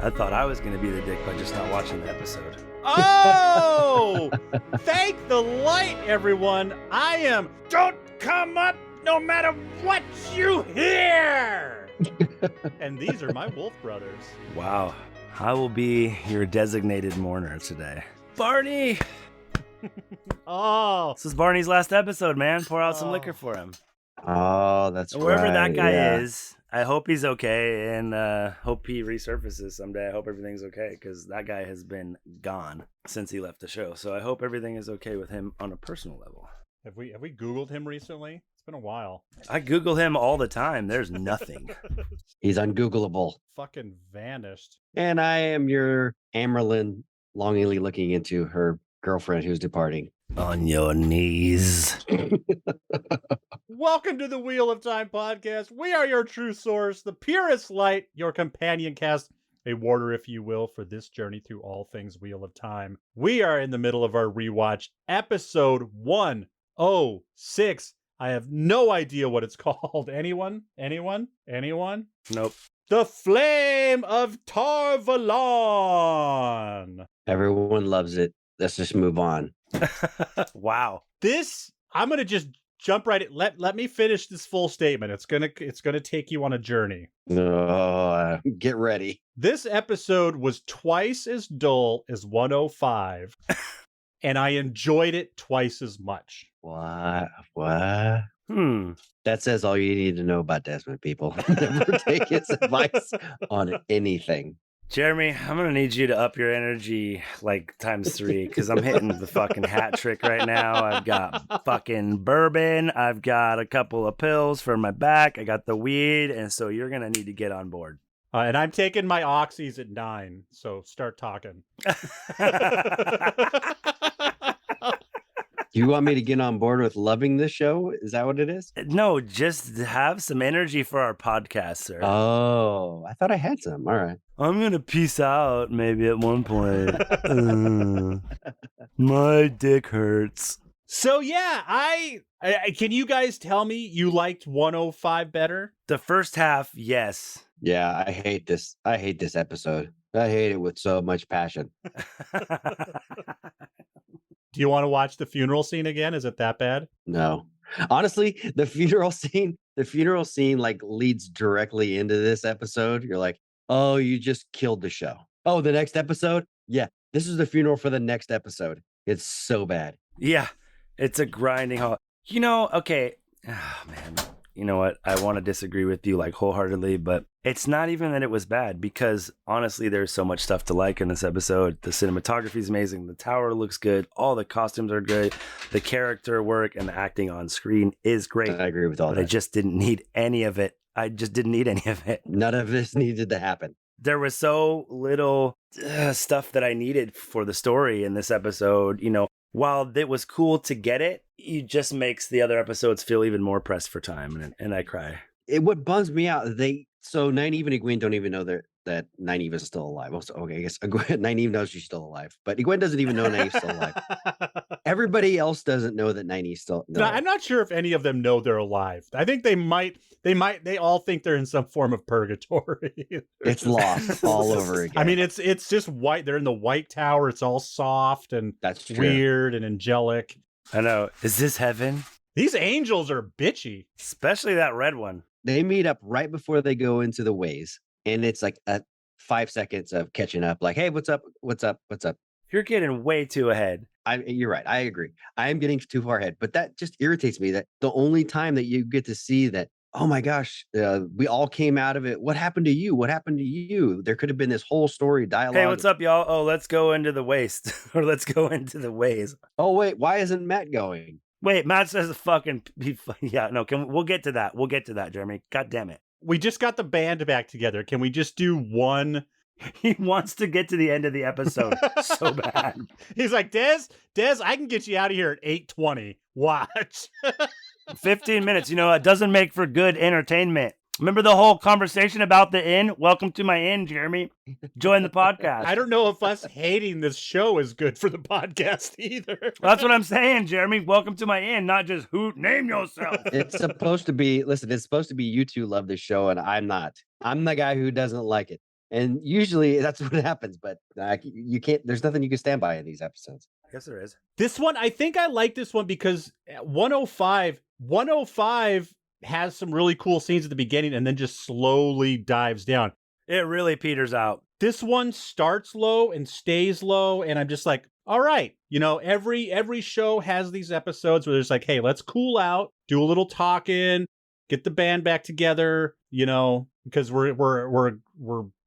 I thought I was going to be the dick by just not watching the episode. Oh! Thank the light, everyone. I am. Don't come up no matter what you hear. And these are my wolf brothers. Wow. I will be your designated mourner today. Barney! Oh. This is Barney's last episode, man. Pour out some liquor for him. Oh, that's Wherever right. that guy yeah. is, I hope he's okay, and hope he resurfaces someday. I hope everything's okay, because that guy has been gone since he left the show. So I hope everything is okay with him on a personal level. Have we Googled him recently? It's been a while. I Google him all the time. There's nothing. He's ungoogleable. Fucking vanished. And I am your Amerlin longingly looking into her girlfriend who's departing. On your knees. Welcome to the Wheel of Time podcast. We are your true source, the purest light, your companion cast, a warder, if you will, for this journey through all things Wheel of Time. We are in the middle of our rewatch, episode 106. I have no idea what it's called. Anyone? Nope. The Flame of Valon. Everyone loves it. Let's just move on. Wow. This, I'm gonna just jump right in. Let me finish this full statement. It's gonna take you on a journey. Get ready. This episode was twice as dull as 105, and I enjoyed it twice as much. What? That says all you need to know about Desmond, people. Never take his advice on anything. Jeremy, I'm going to need you to up your energy like ×3 because I'm hitting the fucking hat trick right now. I've got fucking bourbon. I've got a couple of pills for my back. I got the weed. And so you're going to need to get on board. And I'm taking my oxys at 9, so start talking. Do you want me to get on board with loving this show? Is that what it is? No, just have some energy for our podcast, sir. Oh, I thought I had some. All right. I'm going to peace out maybe at one point. My dick hurts. So yeah, I can you guys tell me you liked 105 better? The first half, yes. Yeah, I hate this. I hate this episode. I hate it with so much passion. Do you want to watch the funeral scene again? Is it that bad? No. Honestly, the funeral scene like leads directly into this episode. You're like, oh, you just killed the show. Oh, the next episode? Yeah, this is the funeral for the next episode. It's so bad. Yeah, it's a grinding halt. You know, okay. Oh, man. You know what? I want to disagree with you like wholeheartedly, but it's not even that it was bad because honestly, there's so much stuff to like in this episode. The cinematography is amazing. The tower looks good. All the costumes are great. The character work and the acting on screen is great. I agree with all that. I just didn't need any of it. None of this needed to happen. There was so little stuff that I needed for the story in this episode. You know, while it was cool to get it, it just makes the other episodes feel even more pressed for time, and I cry. What bums me out, so Nynaeve and Egwene don't even know that Nynaeve is still alive. Also, okay, I guess Nynaeve knows she's still alive, but Egwene doesn't even know Nynaeve's still alive. Everybody else doesn't know that Nynaeve's still alive. I'm not sure if any of them know they're alive. I think they all think they're in some form of purgatory. It's lost all over again. I mean, it's just white. They're in the White Tower. It's all soft and that's true. Weird and angelic. I know. Is this heaven? These angels are bitchy. Especially that red one. They meet up right before they go into the ways. And it's like 5 seconds of catching up. Like, hey, what's up? You're getting way too ahead. You're right. I agree. I am getting too far ahead. But that just irritates me that the only time that you get to see that, oh my gosh, we all came out of it. What happened to you? What happened to you? There could have been this whole story dialogue. Hey, what's up, y'all? Oh, let's go into the waste. Or let's go into the ways. Oh, wait, why isn't Matt going? Wait, Matt says yeah, no, we'll get to that. We'll get to that, Jeremy. God damn it. We just got the band back together. Can we just do one? He wants to get to the end of the episode so bad. He's like, Des, I can get you out of here at 8:20. Watch. 15 minutes, it doesn't make for good entertainment. Remember the whole conversation about the inn? Welcome to my inn, Jeremy. Join the podcast. I don't know if us hating this show is good for the podcast either. That's what I'm saying, Jeremy. Welcome to my inn, not just hoot, name yourself. It's supposed to be, listen, it's supposed to be you two love this show, and I'm not. I'm the guy who doesn't like it. And usually that's what happens, but you can't, there's nothing you can stand by in these episodes. Yes, there is. This one, I think I like this one because 105 has some really cool scenes at the beginning and then just slowly dives down. It really peters out. This one starts low and stays low, and I'm just like, all right, every show has these episodes where it's like, hey, let's cool out, do a little talking, get the band back together, because we're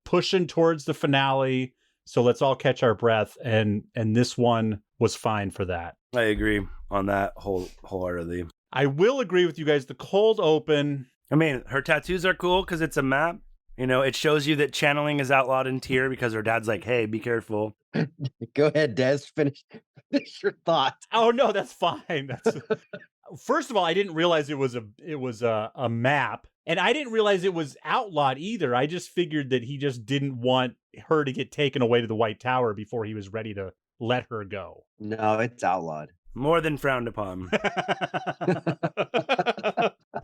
pushing towards the finale, so let's all catch our breath, and this one was fine for that. I agree on that wholeheartedly. I will agree with you guys. The cold open. I mean, her tattoos are cool because it's a map. It shows you that channeling is outlawed in Tyr because her dad's like, hey, be careful. Go ahead, Des. Finish your thought. Oh, no, that's fine. First of all, I didn't realize it was a map. And I didn't realize it was outlawed either. I just figured that he just didn't want her to get taken away to the White Tower before he was ready to let her go. No, it's outlawed. More than frowned upon.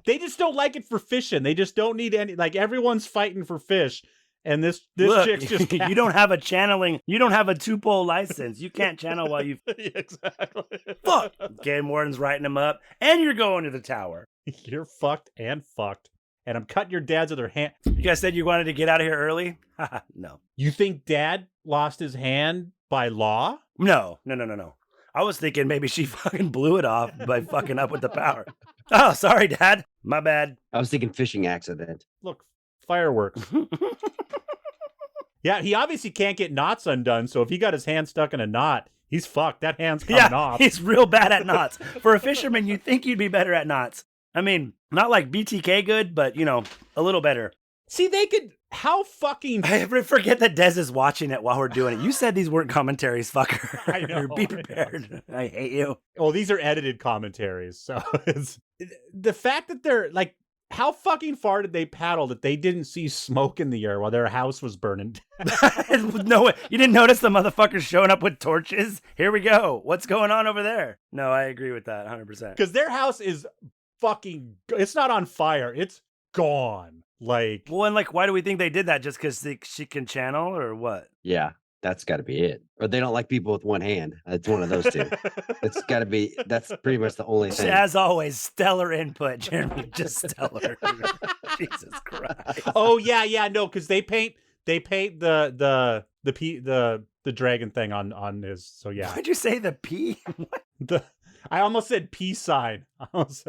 They just don't like it for fishing. They just don't need any, like everyone's fighting for fish. And this Look, chick's just you don't have a channeling. You don't have a 2-pole license. You can't channel while you. Yeah, exactly. Fuck. Game warden's writing him up, and you're going to the tower. You're fucked and fucked. And I'm cutting your dad's other hand. You guys said you wanted to get out of here early? No. You think dad lost his hand by law? No. I was thinking maybe she fucking blew it off by fucking up with the power. Oh, sorry, Dad. My bad. I was thinking fishing accident. Look, fireworks. Yeah, he obviously can't get knots undone, so if he got his hand stuck in a knot, he's fucked. That hand's coming off. He's real bad at knots. For a fisherman, you'd think you'd be better at knots. I mean, not like BTK good, but, a little better. See, they could... How fucking... I forget that Dez is watching it while we're doing it. You said these weren't commentaries, fucker. I know. Be prepared. I hate you. Well, these are edited commentaries, so it's... The fact that they're, like... How fucking far did they paddle that they didn't see smoke in the air while their house was burning? No, you didn't notice the motherfuckers showing up with torches? Here we go. What's going on over there? No, I agree with that 100%. Because their house is fucking... It's not on fire. It's gone. Like... Well, and why do we think they did that? Just because she can channel or what? Yeah, that's got to be it. Or they don't like people with one hand. It's one of those two. It's got to be... That's pretty much the only thing. As always, stellar input, Jeremy. Just stellar. Jesus Christ. Oh, yeah, no, because they paint the dragon thing on his... So, yeah. Why'd you say the P? I almost said peace sign. I was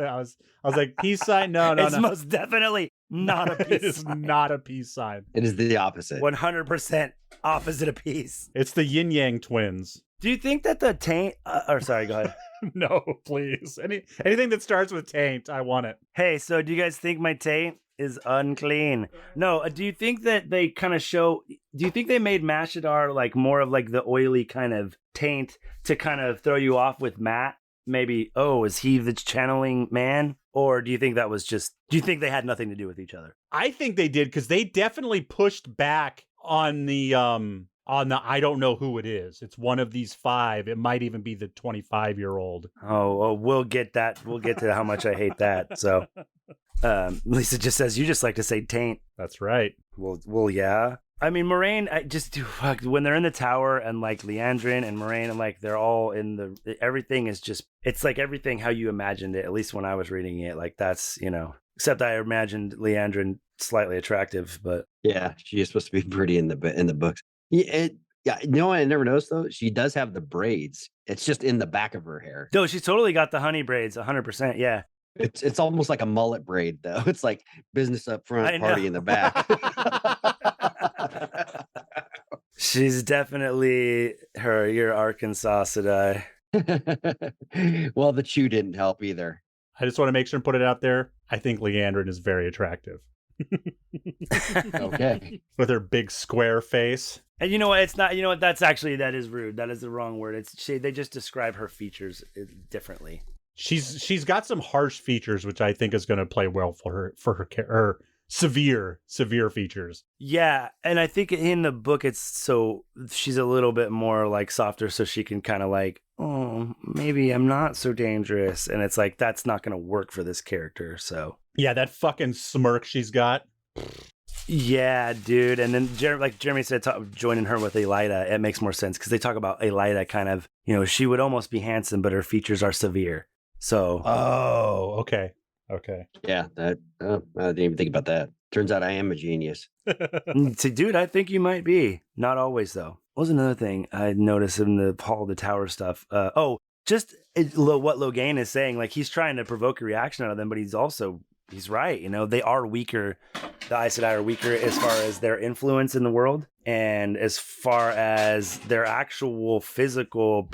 like, peace sign? No. It's most definitely not a peace It is sign. not a peace sign. It is the opposite. 100% opposite of peace. It's the yin yang twins. Do you think that the taint... sorry, go ahead. No, please. Anything that starts with taint, I want it. Hey, so do you guys think my taint is unclean? No, do you think that they kind of show... Do you think they made Mashadar more of the oily kind of taint to kind of throw you off with Matt? Maybe, is he the channeling man? Or do you think that was just... Do you think they had nothing to do with each other? I think they did, because they definitely pushed back on the I don't know who it is. It's one of these 5. It might even be the 25-year-old. Oh, we'll get that. We'll get to how much I hate that. So, Lisa just says, you just like to say taint. That's right. Well, yeah. I mean, Moraine, when they're in the tower and Leandrin and Moraine and they're all in everything is just, it's everything how you imagined it, at least when I was reading it. That's, except I imagined Leandrin slightly attractive, but. Yeah, she is supposed to be pretty in the books. Yeah, I never noticed though. She does have the braids. It's just in the back of her hair. No, she's totally got the honey braids, 100%. Yeah. It's almost like a mullet braid though. It's like business up front, party in the back. She's definitely your Arkansas Sedai. Well, the chew didn't help either. I just want to make sure and put it out there. I think Leandrin is very attractive. Okay. With her big square face. And you know what? It's not. You know what? That is rude. That is the wrong word. They just describe her features differently. She's got some harsh features, which I think is going to play well for her severe features. Yeah, and I think in the book she's a little bit more softer, so she can kind of maybe I'm not so dangerous, and it's that's not going to work for this character. So yeah, that fucking smirk she's got. Yeah, dude. And then like Jeremy said, joining her with Elida, it makes more sense because they talk about Elida kind of, she would almost be handsome, but her features are severe. So. Oh, okay. Okay. Yeah, I didn't even think about that. Turns out I am a genius. So, dude, I think you might be. Not always, though. What was another thing I noticed in the Hall of the Tower stuff? Just what Logain is saying. Like, he's trying to provoke a reaction out of them, but he's right. They are weaker. The Aes Sedai are weaker as far as their influence in the world and as far as their actual physical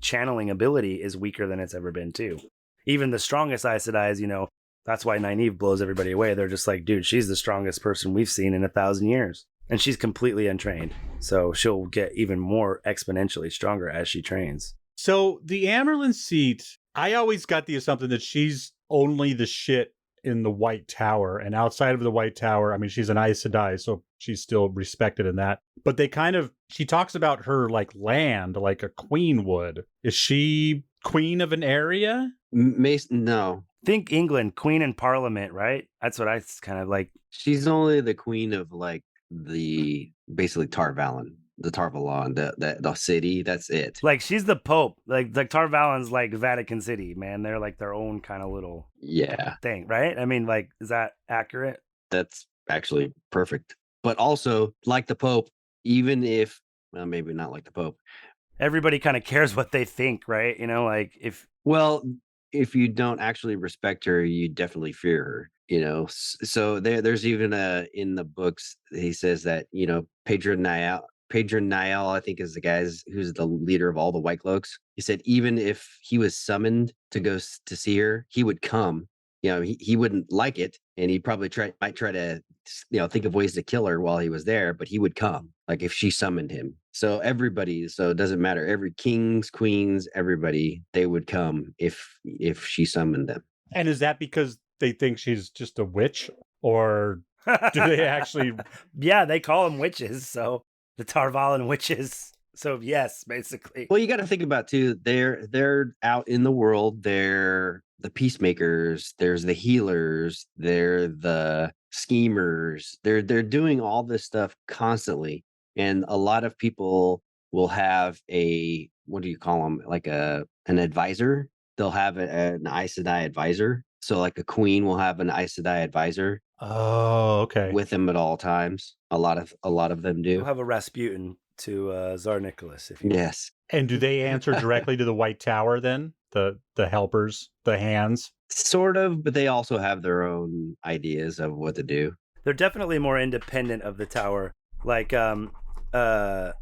channeling ability is weaker than it's ever been, too. Even the strongest Aes Sedai, that's why Nynaeve blows everybody away. They're just like, dude, she's the strongest person we've seen in 1,000 years. And she's completely untrained. So she'll get even more exponentially stronger as she trains. So the Amyrlin seat, I always got the assumption that she's only the shit in the White Tower. And outside of the White Tower, I mean, she's an Aes Sedai, so she's still respected in that. But she talks about her like land, like a queen would. Is she queen of an area? No. Think England, queen in parliament, right? That's what I kind of like. She's only the queen of like basically Tar Valon, the city. That's it. Like she's the Pope. Like Tar Valon's like Vatican City, man. They're like their own kind of little thing, right? I mean, like, is that accurate? That's actually perfect. But also, like the Pope, even if, well, maybe not like the Pope. Everybody kind of cares what they think, right? Like if you don't actually respect her, you definitely fear her, so there's even in the books, he says that, Pedro Niall, I think, is the guy who's the leader of all the White Cloaks. He said even if he was summoned to go to see her, he would come. He wouldn't like it, and he probably might try to think of ways to kill her while he was there, but he would come, like if she summoned him. So it doesn't matter, every kings, queens, everybody, they would come if she summoned them. And is that because they think she's just a witch, or do they actually? Yeah, they call them witches, so the Tar Valon witches. So yes, basically. Well, you got to think about too. They're out in the world. They're the peacemakers. There's the healers. They're the schemers. They're doing all this stuff constantly, and a lot of people will have what do you call them? Like an advisor. They'll have an Aes Sedai advisor. So like a queen will have an Aes Sedai advisor. Oh, okay. With them at all times. A lot of them do. You'll have a Rasputin to Tsar Nicholas. Yes. And do they answer directly to the White Tower then? The helpers, the hands? Sort of, but they also have their own ideas of what to do. They're definitely more independent of the tower. Like, I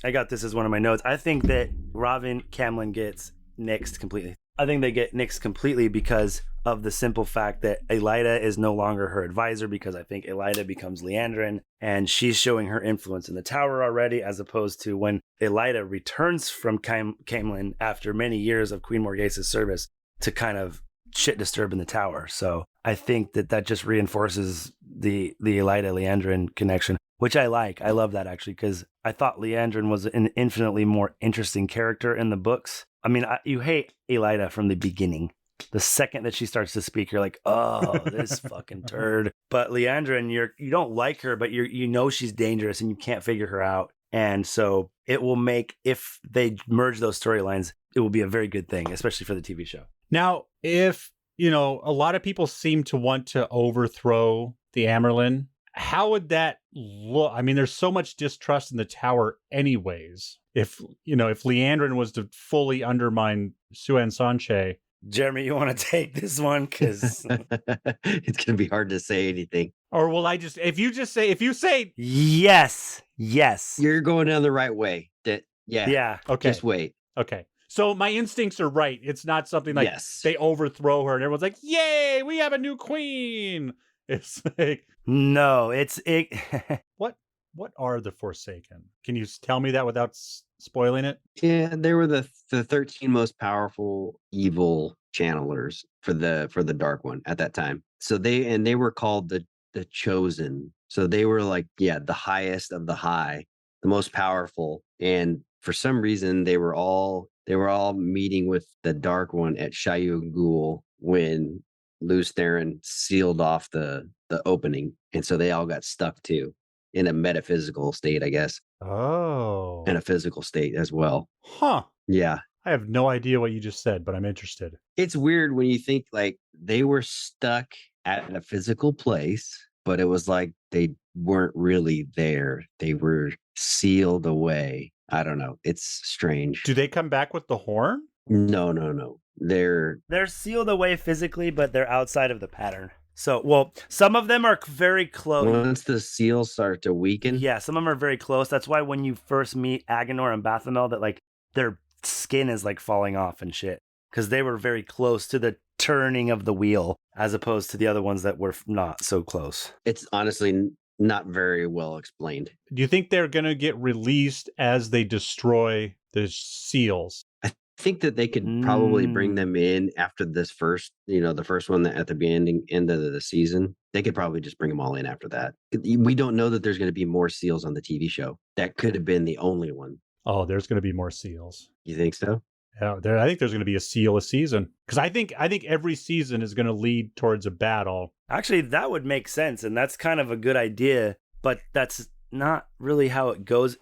got this as one of my notes. I think that Robin Camlin gets nixed completely. I think they get nixed completely because of the simple fact that Elida is no longer her advisor, because I think Elida becomes Liandrin, and she's showing her influence in the tower already, as opposed to when Elida returns from Camlin after many years of Queen Morgase's service to kind of shit disturb in the tower. So I think that just reinforces the Elida Liandrin connection, which I like. I love that, actually, because I thought Liandrin was an infinitely more interesting character in the books. I mean, you hate Elida from the beginning. The second that she starts to speak, you're like, oh, this fucking turd. But Liandrin, you don't like her, but you know she's dangerous and you can't figure her out. And so it will make, if they merge those storylines, it will be a very good thing, especially for the TV show. Now, if, a lot of people seem to want to overthrow the Amyrlin, how would that look? I mean, there's so much distrust in the tower anyways. If Liandrin was to fully undermine Suen Sanche. Jeremy, you want to take this one? Because it's going to be hard to say anything. Or will I if you say yes, you're going down the right way. Yeah. Okay. Just wait. Okay. So my instincts are right. It's not something like they overthrow her and everyone's like, yay, we have a new queen. It's like, no, What are the Forsaken? Can you tell me that without spoiling it? Yeah, they were the 13 most powerful evil channelers for the Dark One at that time. So they were called the Chosen. So they were like, the highest of the high, the most powerful. And for some reason, they were all meeting with the Dark One at Shayugul when Lews Therin sealed off the the opening, and so they all got stuck too in a metaphysical state, I guess, Oh. and a physical state as well. Huh. Yeah. I have no idea what you just said, but I'm interested. It's weird when you think like they were stuck at a physical place, but it was like they weren't really there. They were sealed away. I don't know. It's strange. Do they come back with the horn? No. They're sealed away physically, but they're outside of the pattern. So, well, some of them are very close. once the seals start to weaken. Yeah, some of them are very close. That's why when you first meet Agenor and Bathamel, that like their skin is like falling off and shit, because they were very close to the turning of the wheel, as opposed to the other ones that were not so close. It's honestly not very well explained. Do you think they're going to get released as they destroy the seals? I think that they could probably bring them in after this first, the first one that at the beginning end of the season. They could probably just bring them all in after that. We don't know that there's going to be more seals on the TV show. That could have been the only one. Oh, there's going to be more seals. You think so? Yeah, I think there's going to be a seal a season, because I think every season is going to lead towards a battle. Actually, that would make sense, and that's kind of a good idea, but that's not really how it goes.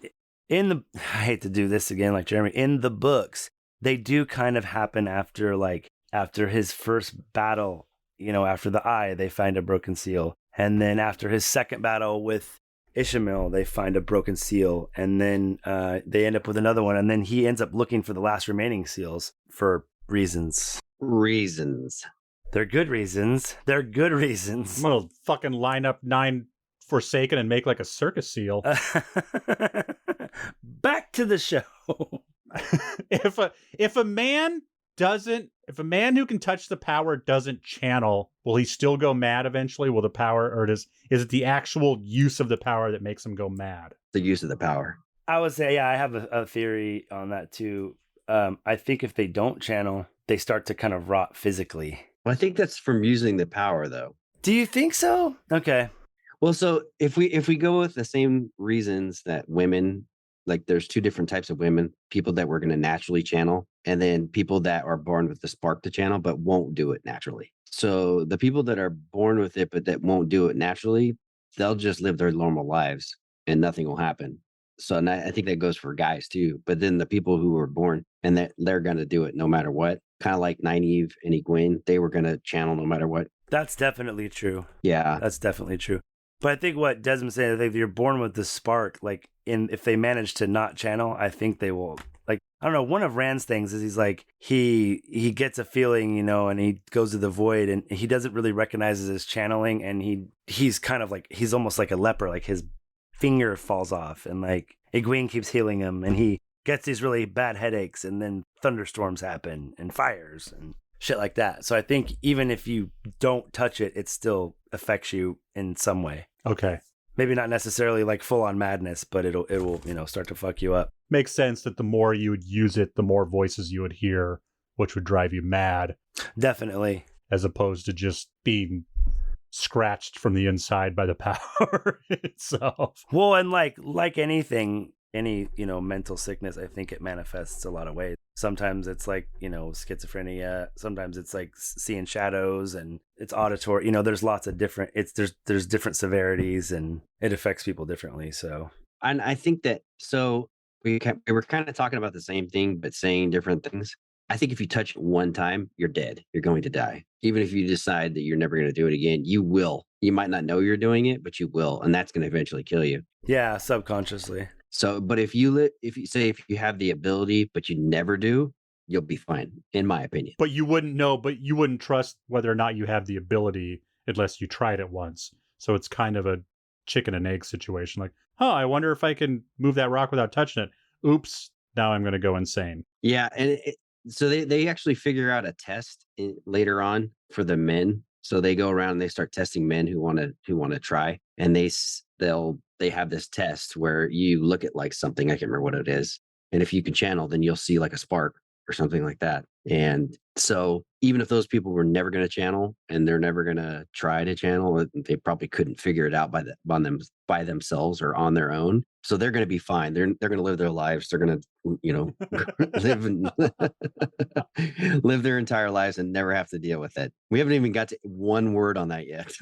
I hate to do this again, like Jeremy, in the books, they do kind of happen after his first battle, after the eye, they find a broken seal. And then after his second battle with Ishmael, they find a broken seal. And then they end up with another one. And then he ends up looking for the last remaining seals for reasons. They're good reasons. I'm going to fucking line up 9 Forsaken and make like a circus seal. Back to the show. If a man who can touch the power doesn't channel, will he still go mad eventually? Will the power, or is it the actual use of the power that makes him go mad? The use of the power. I would say, yeah, I have a theory on that too. I think if they don't channel, they start to kind of rot physically. Well, I think that's from using the power, though. Do you think so? Okay. Well, so if we go with the same reasons that women, like there's 2 different types of women, people that we're going to naturally channel, and then people that are born with the spark to channel but won't do it naturally. So the people that are born with it but that won't do it naturally, they'll just live their normal lives and nothing will happen. So I think that goes for guys too. But then the people who were born and that they're going to do it no matter what, kind of like Nynaeve and Egwene, they were going to channel no matter what. That's definitely true. Yeah. That's definitely true. But I think what Desmond's saying, I think if you're born with the spark, like if they manage to not channel, I think they will. Like, I don't know, one of Rand's things is he's like, he gets a feeling, and he goes to the void and he doesn't really recognize it as channeling. And he's kind of like, he's almost like a leper, like his finger falls off and like Egwene keeps healing him and he gets these really bad headaches and then thunderstorms happen and fires and shit like that. So I think even if you don't touch it, it still affects you in some way. Okay. Maybe not necessarily like full on madness, but it will start to fuck you up. Makes sense that the more you would use it, the more voices you would hear, which would drive you mad. Definitely. As opposed to just being scratched from the inside by the power itself. Well, and like anything, any mental sickness, I think it manifests a lot of ways. Sometimes it's like schizophrenia, sometimes it's like seeing shadows, and it's auditory. There's lots of different, there's different severities and it affects people differently. So, and I think that, so we were kind of talking about the same thing but saying different things. I think if you touch it one time, you're dead. You're going to die. Even if you decide that you're never going to do it again, you will. You might not know you're doing it, but you will, and that's going to eventually kill you. Yeah, subconsciously. So, but if you have the ability, but you never do, you'll be fine, in my opinion. But you wouldn't know, but you wouldn't trust whether or not you have the ability unless you tried it once. So it's kind of a chicken and egg situation. Like, I wonder if I can move that rock without touching it. Oops, now I'm going to go insane. Yeah, and so they actually figure out a test later on for the men. So they go around and they start testing men who want to try, and they have this test where you look at like something, I can't remember what it is, and if you can channel, then you'll see like a spark, or something like that. And so even if those people were never going to channel and they're never going to try to channel, they probably couldn't figure it out by themselves or on their own. So they're going to be fine. They're going to live their lives. They're going to, live their entire lives and never have to deal with it. We haven't even got to one word on that yet.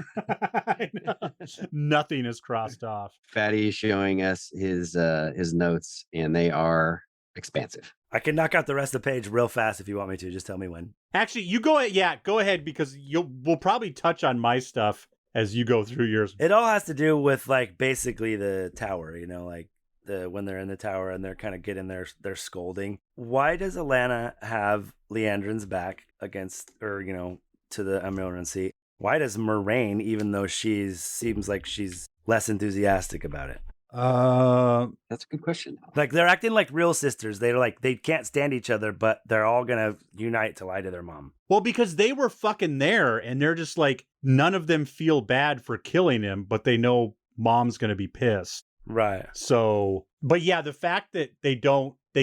Nothing is crossed off. Fatty is showing us his notes, and they are expansive. I can knock out the rest of the page real fast if you want me to. Just tell me when. Actually, you go ahead. Yeah, go ahead, because we'll probably touch on my stuff as you go through yours. It all has to do with like basically the tower, like when they're in the tower and they're kind of getting their scolding. Why does Alana have Leandrin's back against, or to the Emerald Sea? Why does Moraine, even though seems like she's less enthusiastic about it? That's a good question. Like they're acting like real sisters. They're like they can't stand each other, but they're all gonna unite to lie to their mom. Well, because they were fucking there, and they're just like, none of them feel bad for killing him, but they know mom's gonna be pissed. Right. So, but yeah, the fact that they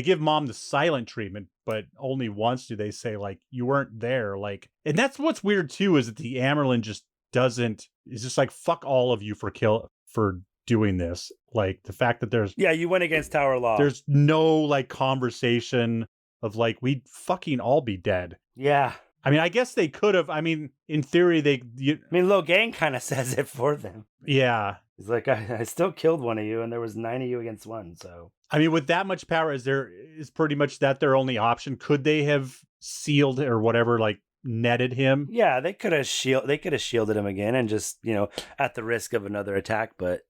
give mom the silent treatment, but only once do they say like, you weren't there. Like, and that's what's weird too, is that the Amerlin just is just like, fuck all of you for doing this. Like the fact that you went against tower law. There's no like conversation of like, we'd fucking all be dead. Yeah. I mean, I guess they could have. I mean, in theory, Logang kind of says it for them. Yeah. He's like, I still killed one of you, and there was 9 of you against 1. So I mean, with that much power, is pretty much that their only option? Could they have sealed or whatever, like netted him? Yeah, they could have shielded him again, and just at the risk of another attack. But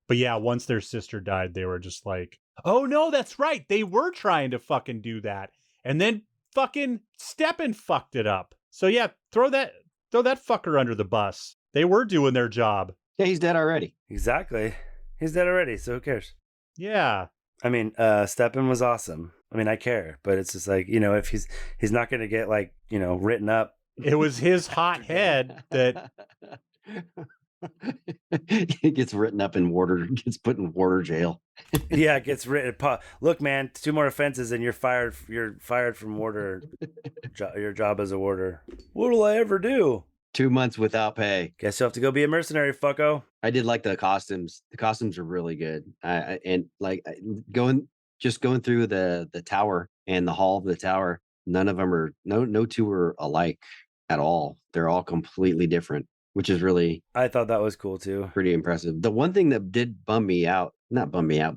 But yeah, once their sister died, they were just like, oh no, that's right, they were trying to fucking do that, and then fucking Steppen fucked it up. So yeah, throw that fucker under the bus. They were doing their job. Yeah, he's dead already. Exactly. He's dead already, so who cares? Yeah. I mean, Steppen was awesome. I mean, I care, but it's just like, if he's not going to get like, written up. It was his hot head that it gets written up gets put in warder jail. Yeah, it gets written. Look, man, 2 more offenses and you're fired. You're fired from warder. Your job as a warder. What'll I ever do? 2 months without pay. Guess you'll have to go be a mercenary, fucko. I did like the costumes. The costumes are really good. Going through the tower and the hall of the tower. None of them are no two are alike at all. They're all completely different, which is really, I thought that was cool too. Pretty impressive. The one thing that did not bum me out,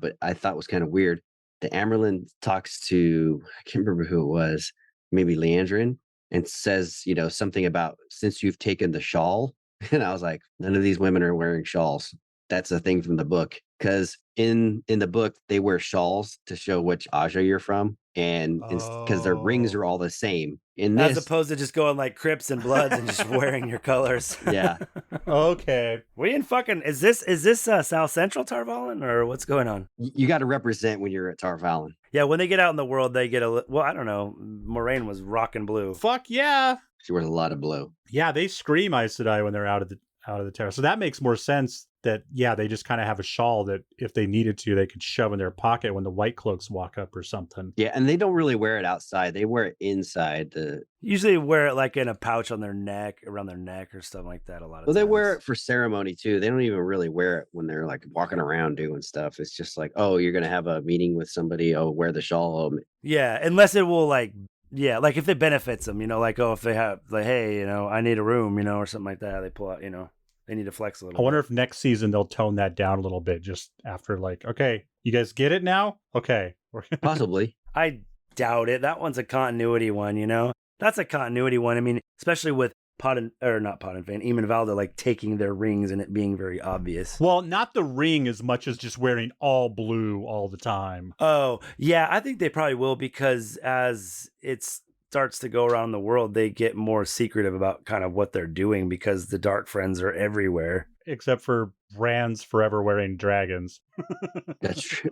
but I thought was kind of weird. The Amerlin talks to, I can't remember who it was, maybe Leandrin, and says, something about, since you've taken the shawl. And I was like, none of these women are wearing shawls. That's a thing from the book. Because in the book, they wear shawls to show which Aja you're from. And because their rings are all the same. As opposed to just going like Crips and Bloods and just wearing your colors. Yeah. Okay. We in fucking, is this South Central Tar Valon or what's going on? You got to represent when you're at Tar Valon. Yeah, when they get out in the world, they get I don't know. Moraine was rocking blue. Fuck yeah. She wears a lot of blue. Yeah, they scream Aes Sedai when they're out of the tower. So that makes more sense that, yeah, they just kind of have a shawl that if they needed to, they could shove in their pocket when the White Cloaks walk up or something. Yeah, and they don't really wear it outside. They wear it inside. Usually wear it like in a pouch on their neck, around their neck or something like that a lot of times. They wear it for ceremony too. They don't even really wear it when they're like walking around doing stuff. It's just like, oh, you're going to have a meeting with somebody. Oh, wear the shawl. Oh. Yeah, unless it will like, yeah, like if it benefits them, like, oh, if they have like, hey, I need a room, or something like that, they pull out, they need to flex a little. I wonder if next season they'll tone that down a little bit, just after like, okay, you guys get it now? Okay. Possibly. I doubt it. That one's a continuity one, That's a continuity one. I mean, especially with Eamon Valda like taking their rings and it being very obvious. Well, not the ring as much as just wearing all blue all the time. Oh, yeah, I think they probably will, because as it starts to go around the world, they get more secretive about kind of what they're doing, because the Dark Friends are everywhere. Except for Rand's forever wearing dragons. That's true.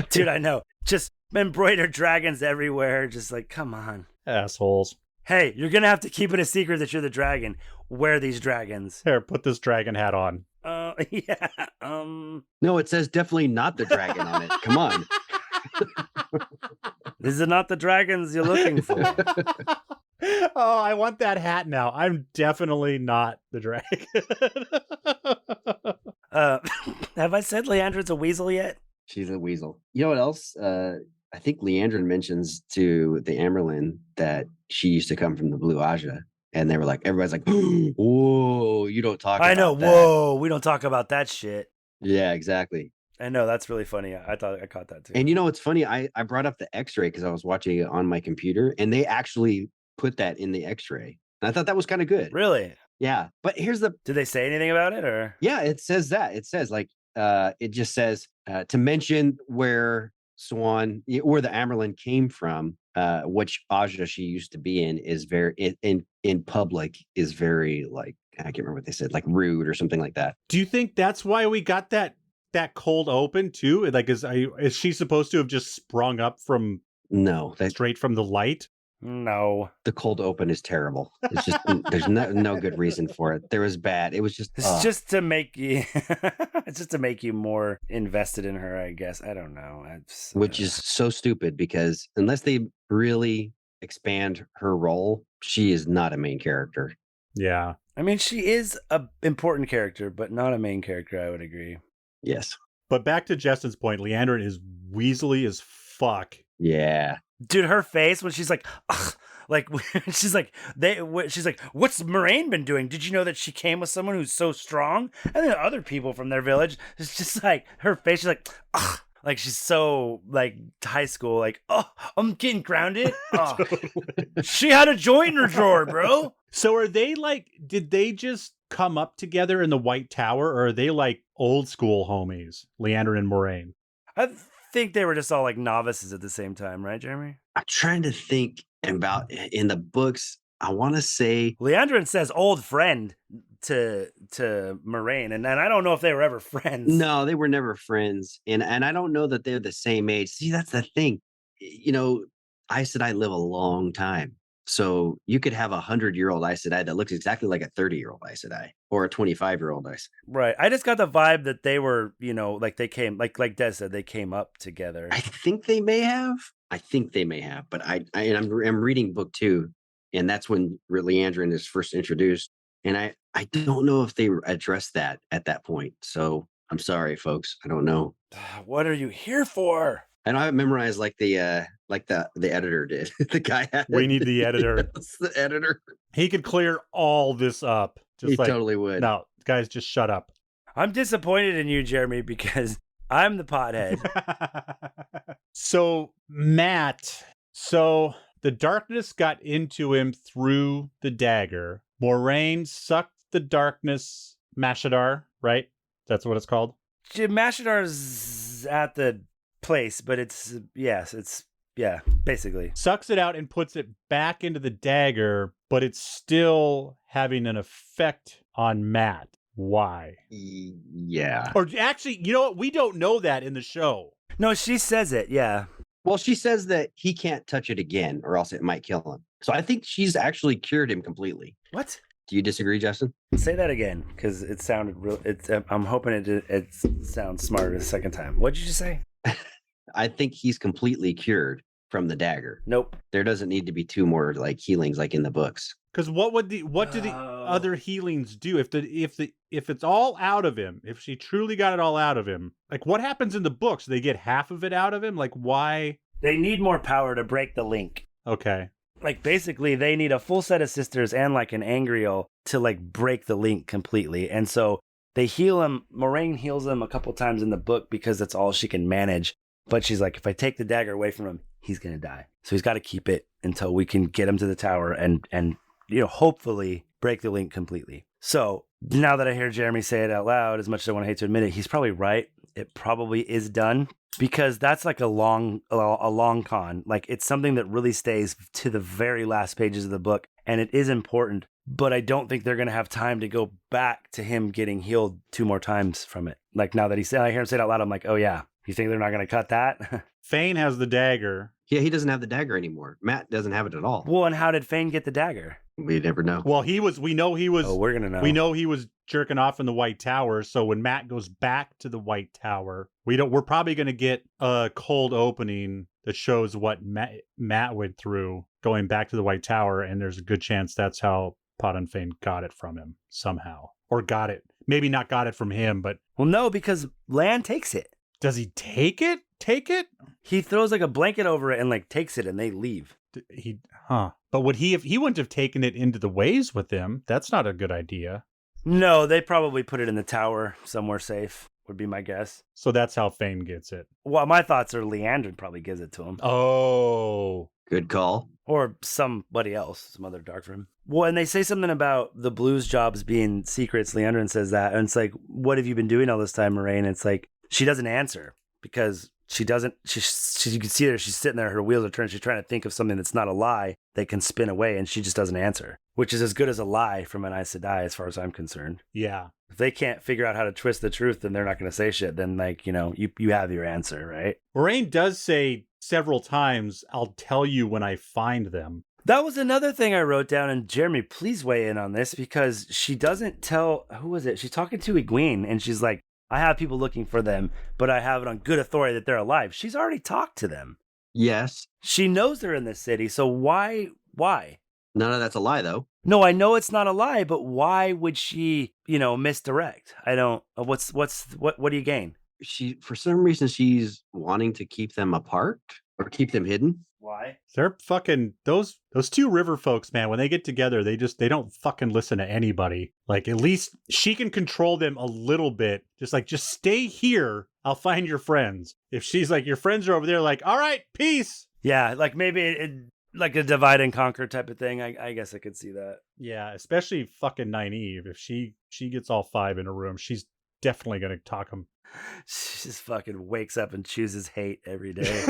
Dude, I know. Just embroidered dragons everywhere. Just like, come on. Assholes. Hey, you're going to have to keep it a secret that you're the dragon. Wear these dragons. Here, put this dragon hat on. Yeah. No, it says definitely not the dragon on it. Come on. These are not the dragons you're looking for. Oh, I want that hat now. I'm definitely not the dragon. Have I said Leandra's a weasel yet? She's a weasel. You know what else? I think Leandrin mentions to the Amerlin that she used to come from the Blue Aja. And they were like, everybody's like, whoa, you don't talk about I know. that. Whoa, we don't talk about that shit. Yeah, exactly. I know. That's really funny. I thought I caught that too. And you know what's funny? I brought up the X-ray because I was watching it on my computer, and they actually put that in the X-ray. And I thought that was kind of good. Really? Yeah. But here's the Did they say anything about it, or? Yeah, it says that. It says like it just says to mention where where the Amerlin came from, which Aja she used to be in, is very in public is very like, I can't remember what they said, like rude or something like that. Do you think that's why we got that cold open too? Like, is she supposed to have just sprung up from No, straight from the light? No. the cold open is terrible. It's just there's no good reason for it. There was bad. It was just It's just to make you. It's just to make you more invested in her, I guess. I don't know. which is so stupid because unless they really expand her role, she is not a main character. Yeah. I mean, she is a important character, but not a main character. I would agree. Yes. But back to Justin's point, Leandrin is weaselly as fuck. Yeah. Dude, her face when she's like, ugh, like she's like what's Moraine been doing? Did you know that she came with someone who's so strong? And then other people from their village, it's just like her face. She's like, ugh, like she's so like high school. Like, oh, I'm getting grounded. Oh. She had a joint in her drawer, bro. So are they like? Did they just come up together in the White Tower, or are they like old school homies, Leandrin and Moraine? I think they were just all like novices at the same time, right, Jeremy? I'm trying to think about in the books. I want to say Leandrin says old friend to Moraine, and I don't know if they were ever friends. no, they were never friends, and I don't know that they're the same age. See, that's the thing. You know, Aes Sedai live a long time, so you could have 100-year-old Aes Sedai that looks exactly like a 30-year-old Aes Sedai or a 25-year-old Aes. Right. I just got the vibe that they were, like they came, like Des said, they came up together. I think they may have. But I'm reading book 2, and that's when Leandrin is first introduced, and I don't know if they addressed that at that point. So I'm sorry, folks. I don't know. What are you here for? I don't have it memorized like the editor did. The guy had We it. need the editor. It's the editor. He could clear all this up. Just He like, totally would. no, guys, just shut up. I'm disappointed in you, Jeremy, because I'm the pothead. So Matt, the darkness got into him through the dagger. Moraine sucked the darkness, Mashadar, right? That's what it's called. Mashadar's at the place, but it's basically. Sucks it out and puts it back into the dagger, but it's still having an effect on Matt. Why? Yeah. Or actually, you know what? We don't know that in the show. No, she says it, yeah. Well, she says that he can't touch it again or else it might kill him. So I think she's actually cured him completely. What? Do you disagree, Justin? Say that again, because it sounded real. I'm hoping it sounds smarter the second time. What'd you just say? I think he's completely cured from the dagger. Nope. There doesn't need to be 2 more like healings like in the books. Because what do the other healings do if it's all out of him? If she truly got it all out of him, like what happens in the books? They get half of it out of him. Like why? They need more power to break the link. Okay. Like basically, they need a full set of sisters and like an Angriel to like break the link completely. And so they heal him. Moraine heals him a couple times in the book because that's all she can manage. But she's like, if I take the dagger away from him, he's gonna die. So he's got to keep it until we can get him to the tower and hopefully break the link completely. So now that I hear Jeremy say it out loud, as much as I want to hate to admit it, he's probably right. It probably is done because that's like a long con. Like it's something that really stays to the very last pages of the book, and it is important. But I don't think they're gonna have time to go back to him getting healed 2 more times from it. Like now that I hear him say it out loud, I'm like, oh yeah, You think they're not going to cut that? Thane has the dagger. Yeah, he doesn't have the dagger anymore. Matt doesn't have it at all. Well, and how did Fane get the dagger? We never know. Well, we know he was. Oh, we're going to know. We know he was jerking off in the White Tower. So when Matt goes back to the White Tower, we're probably going to get a cold opening that shows what Matt went through going back to the White Tower, and there's a good chance that's how Podon Fane got it from him somehow, or got it. Maybe not got it from him, but Well, no, because Lan takes it. does he take it? He throws like a blanket over it and like takes it, and they leave. But would he wouldn't have taken it into the waves with him? That's not a good idea. No, they probably put it in the tower somewhere safe, would be my guess. So that's how Fane gets it. Well, my thoughts are Leandrin probably gives it to him. Oh. Good call. Or somebody else, some other dark room. Well, and they say something about the blues jobs being secrets. Leandrin says that. And it's like, what have you been doing all this time, Moraine? It's like, she doesn't answer because she doesn't, you can see her, she's sitting there, her wheels are turning. She's trying to think of something that's not a lie that can spin away, and she just doesn't answer, which is as good as a lie from an Aes Sedai as far as I'm concerned. Yeah. If they can't figure out how to twist the truth, then they're not going to say shit. Then, like, you know, you have your answer, right? Moraine does say several times, I'll tell you when I find them. That was another thing I wrote down, and Jeremy, please weigh in on this, because she doesn't tell, who was it? She's talking to Egwene, and she's like, I have people looking for them, but I have it on good authority that they're alive. She's already talked to them. Yes. She knows they're in this city, so why? None of that's a lie, though. No, I know it's not a lie, but why would she, misdirect? I don't, what do you gain? For some reason, she's wanting to keep them apart or keep them hidden. Why? They're fucking those two river folks, man. When they get together, they don't fucking listen to anybody. Like, at least she can control them a little bit. Just stay here. I'll find your friends. If she's like, your friends are over there, like, all right, peace. Yeah, like maybe like a divide and conquer type of thing. I guess I could see that. Yeah, especially fucking Nynaeve. If she gets all five in a room, she's definitely gonna talk them. She just fucking wakes up and chooses hate every day.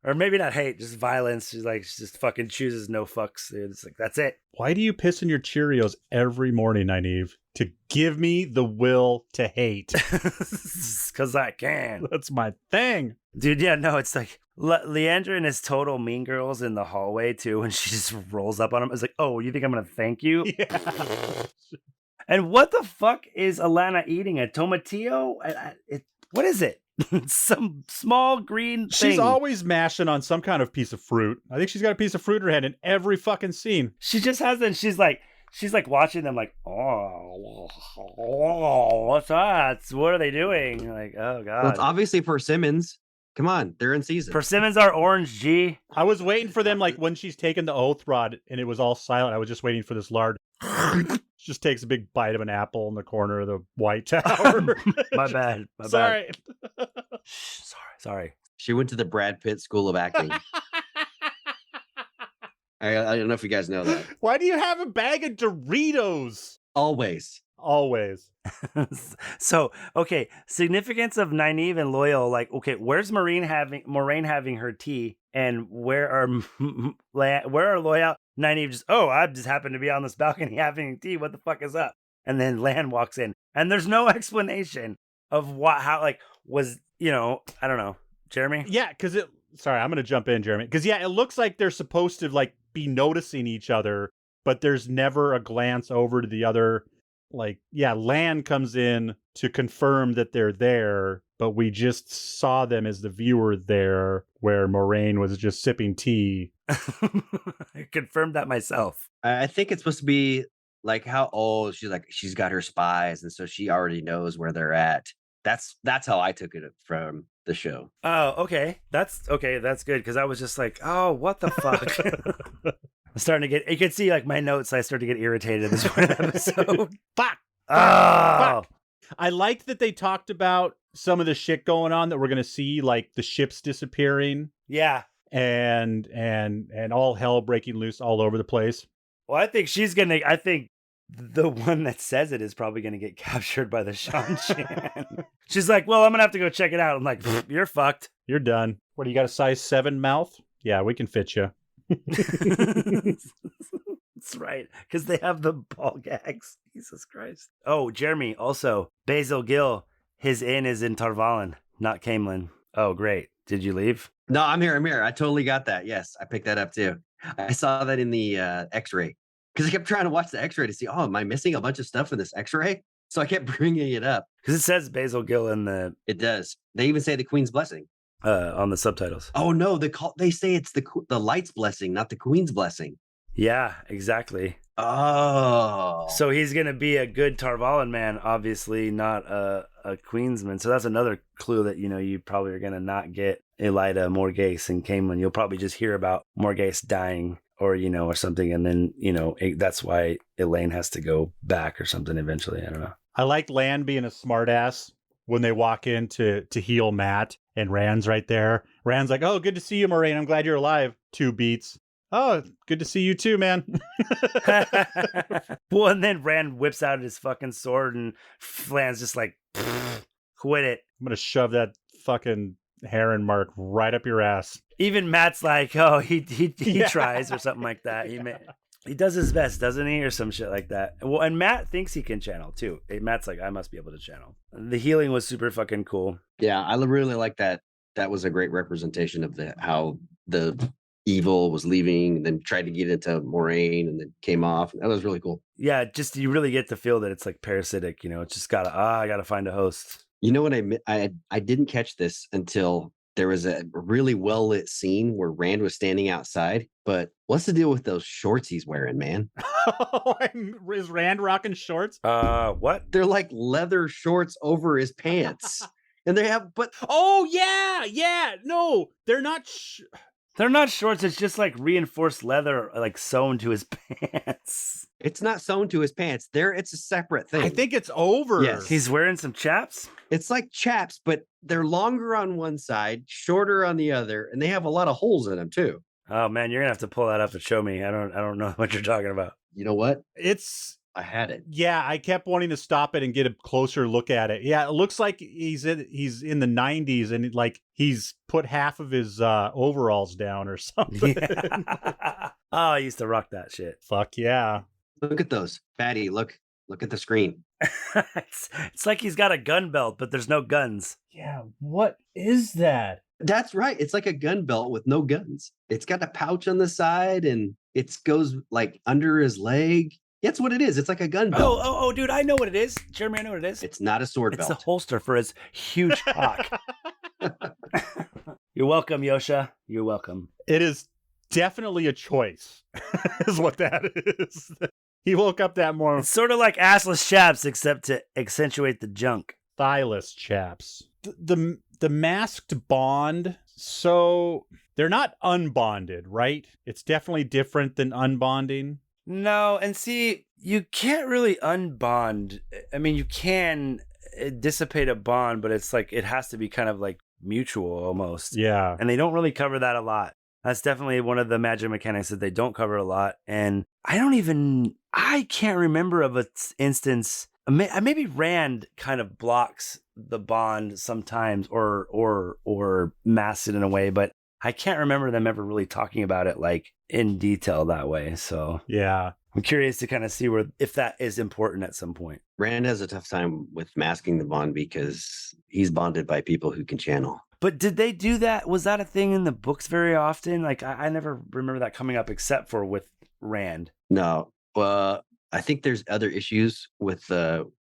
Or maybe not hate, just violence. She just fucking chooses no fucks. It's like, that's it. Why do you piss in your Cheerios every morning, Nynaeve? To give me the will to hate. Because I can. That's my thing. Dude, yeah, no, it's like Leandrin is total Mean Girls in the hallway, too, and she just rolls up on him. It's like, oh, you think I'm going to thank you? Yeah. And what the fuck is Alana eating? A tomatillo? What is it? Some small green thing. She's always mashing on some kind of piece of fruit. I think she's got a piece of fruit in her hand in every fucking scene. She just has it, and she's like watching them like, oh, what's that? What are they doing? Like, oh, God. Well, it's obviously persimmons. Come on, they're in season. Persimmons are orange, G. I was waiting for them, like, when she's taken the oath rod and it was all silent. I was just waiting for this lard. She just takes a big bite of an apple in the corner of the White Tower. My bad. Sorry. Sorry. She went to the Brad Pitt School of Acting. I don't know if you guys know that. Why do you have a bag of Doritos? Always. So, okay, significance of Nynaeve and Loyal. Like, okay, where's Moraine having her tea, and where are Loyal? Nynaeve just, I just happened to be on this balcony having tea. What the fuck is up? And then Lan walks in, and there's no explanation of I don't know, Jeremy. Yeah, because sorry, I'm gonna jump in, Jeremy. Because it looks like they're supposed to like be noticing each other, but there's never a glance over to the other. Like, yeah, Lan comes in to confirm that they're there, but we just saw them as the viewer there, where Moraine was just sipping tea. I confirmed that myself. I think it's supposed to be like how she's got her spies, and so she already knows where they're at. That's how I took it from the show. Oh, okay. That's good, because I was just like, oh, what the fuck? I'm starting to get, you can see like my notes, I started to get irritated at this point in the episode. Fuck. Oh. I liked that they talked about some of the shit going on that we're going to see, like the ships disappearing. Yeah. And all hell breaking loose all over the place. Well, I think the one that says it is probably going to get captured by the Shan-Chan. She's like, well, I'm going to have to go check it out. I'm like, you're fucked. You're done. What, do you got a size 7 mouth? Yeah, we can fit you. That's right, because they have the ball gags. Jesus Christ. Oh, Jeremy, also, Basil Gill his inn is in Tarvalon, not Camelin. Oh, great. Did you leave? No, I'm here. I'm here. I totally got that. Yes, I picked that up too. I saw that in the X-ray because I kept trying to watch the X-ray to see. Oh, am I missing a bunch of stuff in this X-ray? So I kept bringing it up. Because it says Basil Gill in the It does. They even say the Queen's blessing. on the subtitles. Oh no, they say it's the light's blessing, not the Queen's blessing. Yeah, exactly. Oh, So he's gonna be a good Tarvalon man, obviously not a Queensman. So that's another clue that you probably are gonna not get Elida, Morghese, and Camelin. You'll probably just hear about Morghese dying, or or something, and then that's why Elaine has to go back or something eventually. I don't know. I like Lan being a smartass when they walk in to heal Matt, and Rand's right there. Rand's like, "Oh, good to see you, Moraine. I'm glad you're alive." 2 beats. "Oh, good to see you too, man." Well, and then Rand whips out his fucking sword, and Lan's just like, quit it. I'm gonna shove that fucking heron mark right up your ass. Even Matt's like, oh, he Yeah. tries or something like that. He does his best, doesn't he, or some shit like that. Well, and Matt thinks he can channel too. Matt's like, I must be able to channel. The healing was super fucking cool. yeah, I really like that. That was a great representation of how the evil was leaving, and then tried to get into Moraine, and then came off. That was really cool. Yeah, just you really get to feel that it's like parasitic. It's just I gotta find a host. You know what I didn't catch this until there was a really well lit scene where Rand was standing outside. But what's the deal with those shorts he's wearing, man? Is Rand rocking shorts? What? They're like leather shorts over his pants, and they have Oh yeah. No, they're not. They're not shorts. It's just like reinforced leather, like sewn to his pants. it's not sewn to his pants. It's a separate thing. I think it's over. Yes. He's wearing some chaps. It's like chaps, but they're longer on one side, shorter on the other, and they have a lot of holes in them too. Oh man, you're gonna have to pull that up and show me. I don't know what you're talking about. You know what? I had it. Yeah, I kept wanting to stop it and get a closer look at it. Yeah, it looks like he's in the 90s, and like he's put half of his overalls down or something. Yeah. Oh, I used to rock that shit. Fuck yeah. Look at those. Fatty, look at the screen. It's like he's got a gun belt, but there's no guns. Yeah, what is that? That's right. It's like a gun belt with no guns. It's got a pouch on the side, and it goes like under his leg. That's what it is. It's like a gun belt. Oh, dude, I know what it is. Jeremy, I know what it is. It's not a sword It's belt. a holster for his huge cock. You're welcome, Yosha. You're welcome. It is definitely a choice, is what that is. He woke up that morning. It's sort of like assless chaps, except to accentuate the junk. Thylus chaps. The masked bond, so they're not unbonded, right? It's definitely different than unbonding. No, and see, you can't really unbond. I mean, you can dissipate a bond, but it's like it has to be kind of like mutual almost. Yeah. And they don't really cover that a lot. That's definitely one of the magic mechanics that they don't cover a lot. And I can't remember of an instance. Maybe Rand kind of blocks the bond sometimes or masks it in a way, but I can't remember them ever really talking about it like in detail that way. So yeah, I'm curious to kind of see if that is important at some point. Rand has a tough time with masking the bond because he's bonded by people who can channel. But did they do that? Was that a thing in the books very often? Like I never remember that coming up except for with Rand. No, I think there's other issues with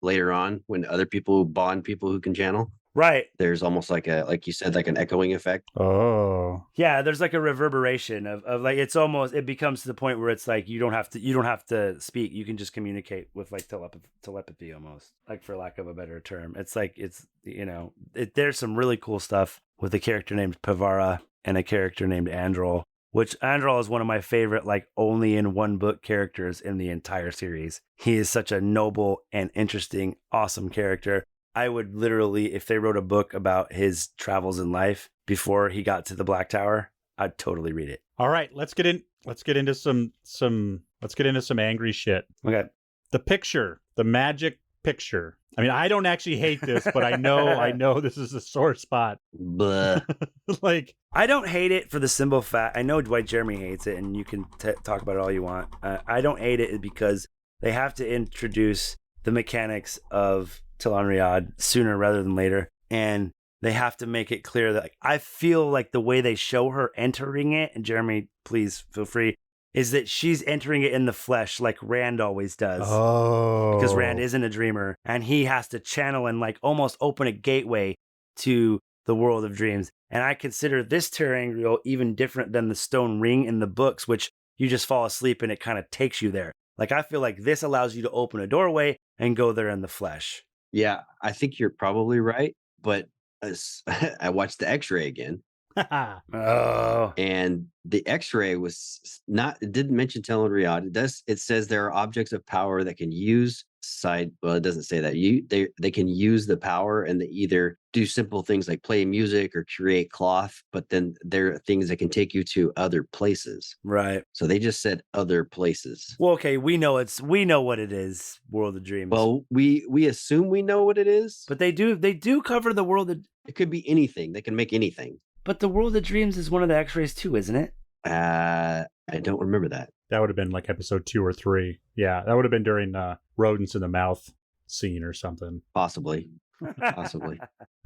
later on when other people bond people who can channel. Right. There's almost like you said, like an echoing effect. Oh. Yeah, there's like a reverberation of like it becomes to the point where it's like you don't have to speak. You can just communicate with like telepathy almost, like for lack of a better term. It's like there's some really cool stuff with a character named Pavara and a character named Androl, which Androl is one of my favorite like only in one book characters in the entire series. He is such a noble and interesting, awesome character. I would literally, if they wrote a book about his travels in life before he got to the Black Tower, I'd totally read it. All right, let's get into some angry shit. Okay. The magic picture. I mean, I don't actually hate this, but I know this is a sore spot. Blah. Like, I don't hate it for the simple fact. I know Dwight Jeremy hates it, and you can talk about it all you want. I don't hate it because they have to introduce the mechanics of Riyadh sooner rather than later. And they have to make it clear that I feel like the way they show her entering it, and Jeremy, please feel free, is that she's entering it in the flesh like Rand always does. Oh. Because Rand isn't a dreamer, and he has to channel and like almost open a gateway to the world of dreams. And I consider this ter'angreal even different than the stone ring in the books, which you just fall asleep and it kind of takes you there. Like, I feel like this allows you to open a doorway and go there in the flesh. Yeah, I think you're probably right. But I watched the X-ray again. Oh. And the X-ray was not. It didn't mention Telon Riyadh. It does. It says there are objects of power that can use side. Well, it doesn't say that. They can use the power, and they either do simple things like play music or create cloth. But then there are things that can take you to other places. Right. So they just said other places. Well, okay, we know what it is. World of Dreams. Well, we assume we know what it is, but they do cover the world of. It could be anything. They can make anything. But the World of Dreams is one of the X-rays too, isn't it? I don't remember that. That would have been like episode 2 or 3. Yeah, that would have been during rodents in the mouth scene or something. Possibly.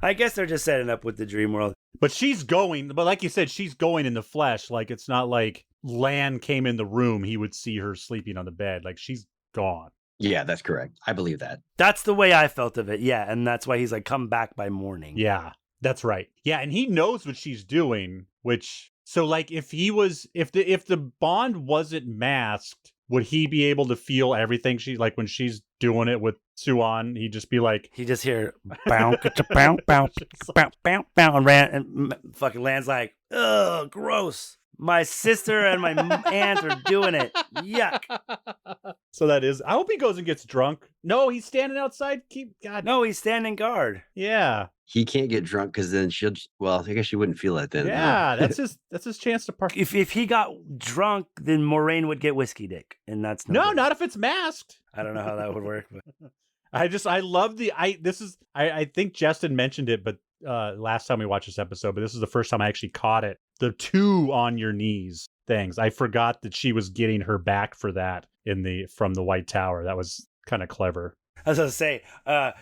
I guess they're just setting up with the dream world. But she's going, but like you said, she's going in the flesh. Like, it's not like Lan came in the room, he would see her sleeping on the bed. Like, she's gone. Yeah, that's correct. I believe that. That's the way I felt of it. Yeah, and that's why he's like, come back by morning. Yeah, that's right. Yeah, and he knows what she's doing, which, so like if the bond wasn't masked, would he be able to feel everything she, like when she's doing it with Suan, he'd just be like, he just hear bow, bow, bow, bow, bow, bow, and fucking Lan's like, ugh, gross. My sister and my aunt are doing it. Yuck. So that is, I hope he goes and gets drunk. No, he's standing outside. No, he's standing guard. Yeah. He can't get drunk because then I guess she wouldn't feel that then. Yeah, that's his chance to park. If he got drunk, then Moraine would get whiskey dick. And that's not if it's masked. I don't know how that would work. But I love I think Justin mentioned it, but last time we watched this episode, but this is the first time I actually caught it. The 2 on your knees things. I forgot that she was getting her back for that from the White Tower. That was kind of clever. I was going to say,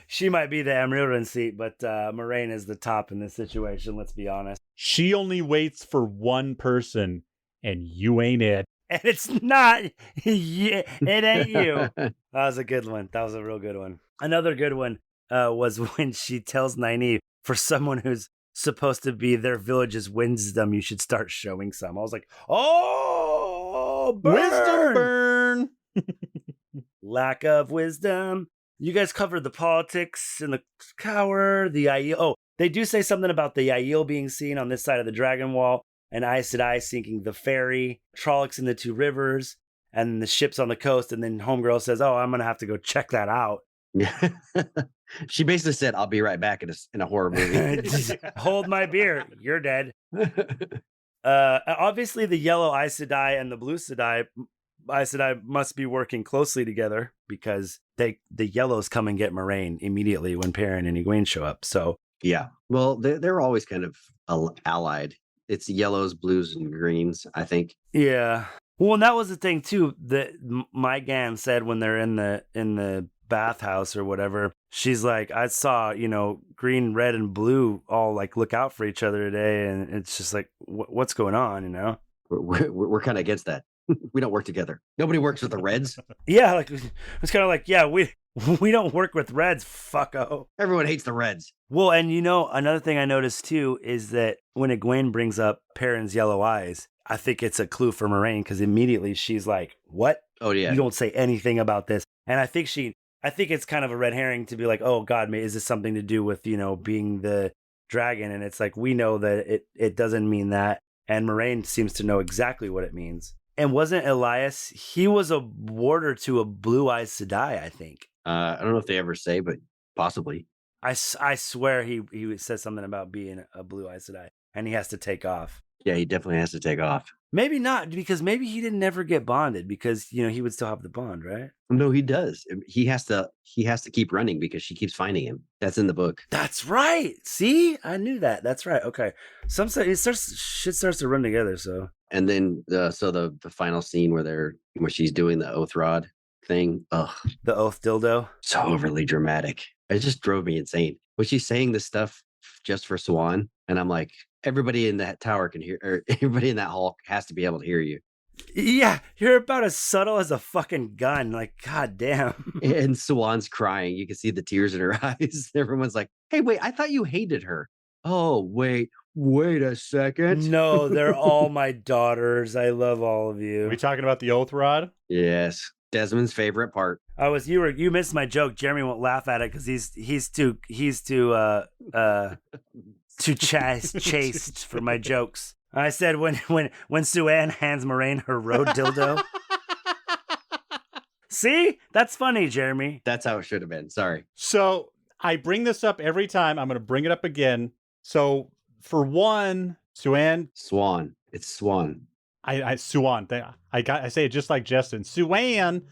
she might be the Amrildan seat, but Moraine is the top in this situation, let's be honest. She only waits for one person, and you ain't it. And it's not, it ain't you. That was a good one. That was a real good one. Another good one was when she tells Nynaeve, for someone who's supposed to be their village's wisdom, you should start showing some. I was like, oh, burn! Wisdom burn! Lack of wisdom. You guys covered the politics and the Cower, the Aiel. Oh, they do say something about the Aiel being seen on this side of the Dragon Wall, and Aes Sedai sinking the ferry, Trollocs in the 2 rivers, and the ships on the coast. And then Homegirl says, oh, I'm going to have to go check that out. She basically said, I'll be right back in a horror movie. Hold my beer. You're dead. Obviously, the yellow Aes Sedai and the blue Aes Sedai must be working closely together because the yellows come and get Moraine immediately when Perrin and Egwene show up. So yeah, well, they're always kind of allied. It's yellows, blues, and greens, I think. Yeah. Well, and that was the thing too that Mygan said when they're in the bathhouse or whatever. She's like, I saw, green, red, and blue all like look out for each other today, and it's just like, what's going on? We're kind of against that. We don't work together. Nobody works with the Reds. Yeah, like it's kind of like, yeah, we don't work with Reds, fucko. Everyone hates the Reds. Well, and another thing I noticed too is that when Egwene brings up Perrin's yellow eyes, I think it's a clue for Moraine because immediately she's like, what? Oh yeah. You don't say anything about this. And I think it's kind of a red herring to be like, oh God, is this something to do with, being the dragon? And it's like, we know that it doesn't mean that. And Moraine seems to know exactly what it means. And wasn't Elias, he was a warder to a blue Aes Sedai, I think. I don't know if they ever say, but possibly. I swear he says something about being a blue Aes Sedai and he has to take off. Yeah, he definitely has to take off. Maybe not, because maybe he didn't never get bonded because, he would still have the bond, right? No, he does. He has to keep running because she keeps finding him. That's in the book. That's right. See? I knew that. That's right. Okay. Shit starts to run together, so. And then the final scene where she's doing the oath rod. thing. Ugh, The oath dildo. so overly dramatic. It just drove me insane. When she's saying this stuff just for Swan, and I'm like, everybody in that tower can hear, or everybody in that hall has to be able to hear you. Yeah, you're about as subtle as a fucking gun. Like, god damn. And Swan's crying. You can see the tears in her eyes. Everyone's like, hey, wait, I thought you hated her. Oh, wait a second. No, they're all my daughters. I love all of Are you. we talking about the oath rod? Yes. Desmond's favorite part. You missed my joke. Jeremy won't laugh at it because he's too chaste for my jokes. I said when Sue Ann hands Moraine her road dildo. See? That's funny, Jeremy. That's how it should have been. Sorry. So I bring this up every time. I'm going to bring it up again. So for one, Sue-Ann, Swan. It's Swan. Sue-Ann. I say it just like Justin. Sue-Ann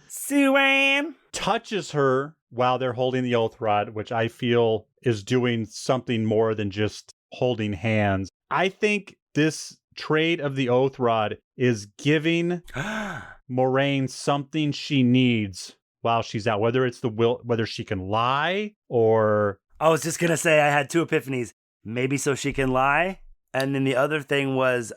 touches her while they're holding the oath rod, which I feel is doing something more than just holding hands. I think this trade of the oath rod is giving Moraine something she needs while she's out, whether it's the will, whether she can lie or. I was just gonna say I had two epiphanies. Maybe so she can lie, and then the other thing was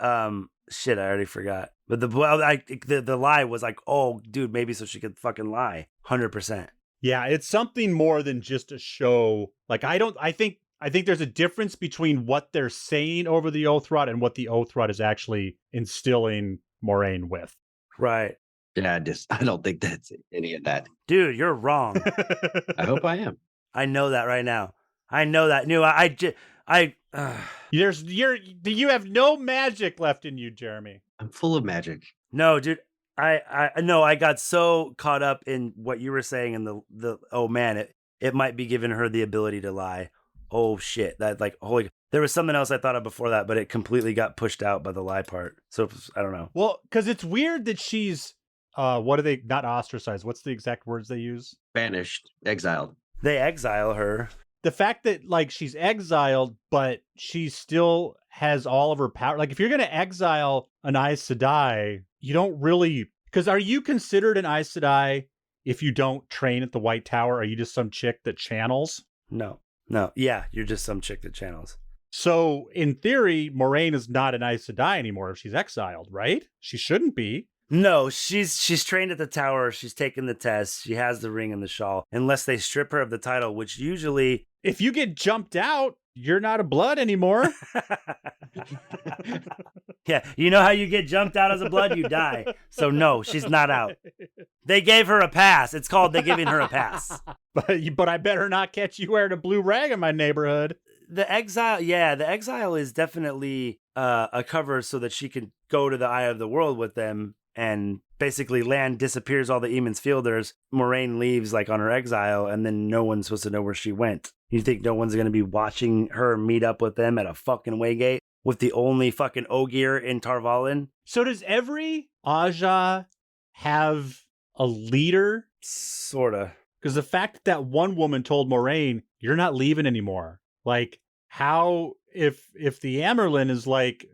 shit. I already forgot. But the lie was like, oh, dude, maybe so she could fucking lie. 100%. Yeah, it's something more than just a show. Like I think there's a difference between what they're saying over the oath rod and what the oath rod is actually instilling Moraine with. Right. Yeah, I don't think that's any of that. Dude, you're wrong. I hope I am. I know that right now. I know that. You have no magic left in you, Jeremy. I'm full of magic. No, dude. I got so caught up in what you were saying and the oh man, it might be giving her the ability to lie. Oh shit. That like holy there was something else I thought of before that, but it completely got pushed out by the lie part. So I don't know. Well, because it's weird that she's what are they not ostracized? What's the exact words they use? Banished, exiled. They exile her. The fact that like she's exiled, but she still has all of her power. Like if you're going to exile an Aes Sedai, you don't really, because are you considered an Aes Sedai if you don't train at the White Tower? Are you just some chick that channels? No. Yeah, you're just some chick that channels. So in theory, Moraine is not an Aes Sedai anymore if she's exiled, right? She shouldn't be. No, she's trained at the tower. She's taken the test. She has the ring and the shawl. Unless they strip her of the title, which usually... If you get jumped out, you're not a blood anymore. Yeah, you know how you get jumped out as a blood? You die. So no, she's not out. They gave her a pass. It's called they giving her a pass. But I better not catch you wearing a blue rag in my neighborhood. The exile is definitely a cover so that she can go to the Eye of the World with them. And basically land disappears all the Eamon's Fielders. Moraine leaves like on her exile, and then no one's supposed to know where she went. You think no one's going to be watching her meet up with them at a fucking Waygate with the only fucking Ogier in Tar Valon? So does every Aja have a leader? Sorta. Because the fact that one woman told Moraine, you're not leaving anymore. Like, how, if the Amerlin is like...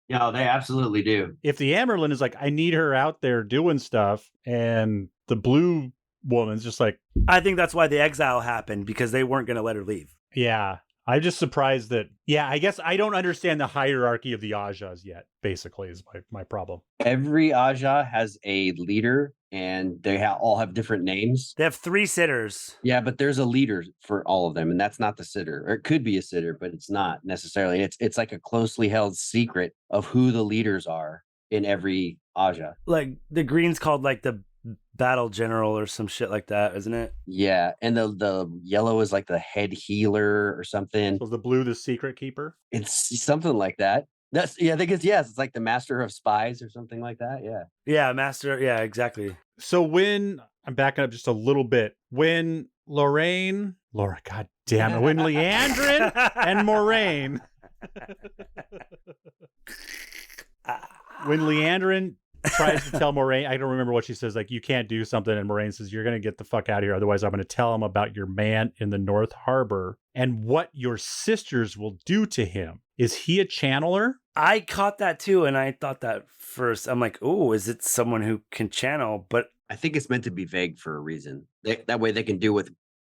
No, they absolutely do. If the Amerlin is like, I need her out there doing stuff, and the blue woman's just like... I think that's why the exile happened, because they weren't going to let her leave. Yeah. I'm just surprised that... Yeah, I guess I don't understand the hierarchy of the Ajas yet, basically, is my problem. Every Aja has a leader, and they all have different names. They have 3 sitters. Yeah, but there's a leader for all of them, and that's not the sitter. Or it could be a sitter, but it's not necessarily. It's like a closely held secret of who the leaders are in every Aja. Like, the green's called, like, the battle general or some shit like that, isn't it? Yeah, and the yellow is like the head healer or something. So the blue, the secret keeper? It's something like that. I think it's like the master of spies or something like that. Yeah. Yeah, master. Yeah, exactly. So when I'm backing up just a little bit, when Laura, God damn it, when Leandrin and Moraine, when Leandrin tries to tell Moraine, I don't remember what she says, like, you can't do something, and Moraine says, you're going to get the fuck out of here, otherwise I'm going to tell him about your man in the North Harbor and what your sisters will do to him. Is he a channeler? I caught that too, and I thought that first. I'm like, oh, is it someone who can channel? But I think it's meant to be vague for a reason. That way they can do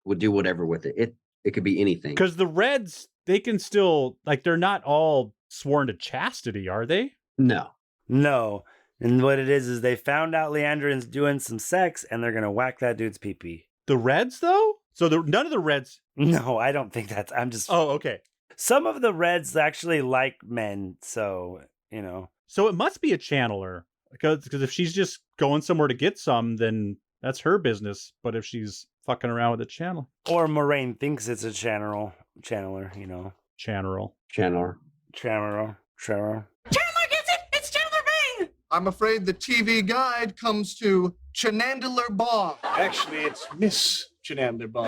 whatever with it. It could be anything. Because the Reds, they can still, like, they're not all sworn to chastity, are they? No. No. And what it is they found out Leandrin's doing some sex and they're going to whack that dude's pee-pee. The Reds, though? So none of the Reds. No, I don't think that's. I'm just. Oh, okay. Some of the Reds actually like men, so, you know. So it must be a channeler. Because if she's just going somewhere to get some, then that's her business. But if she's fucking around with a channel. Or Moraine thinks it's a channeler, you know. Channeler. Channeler. Channeler. Chandler gets it! It's Chandler Bing! I'm afraid the TV guide comes to Chanandler Bong. Actually, it's Miss Chanandler Bong.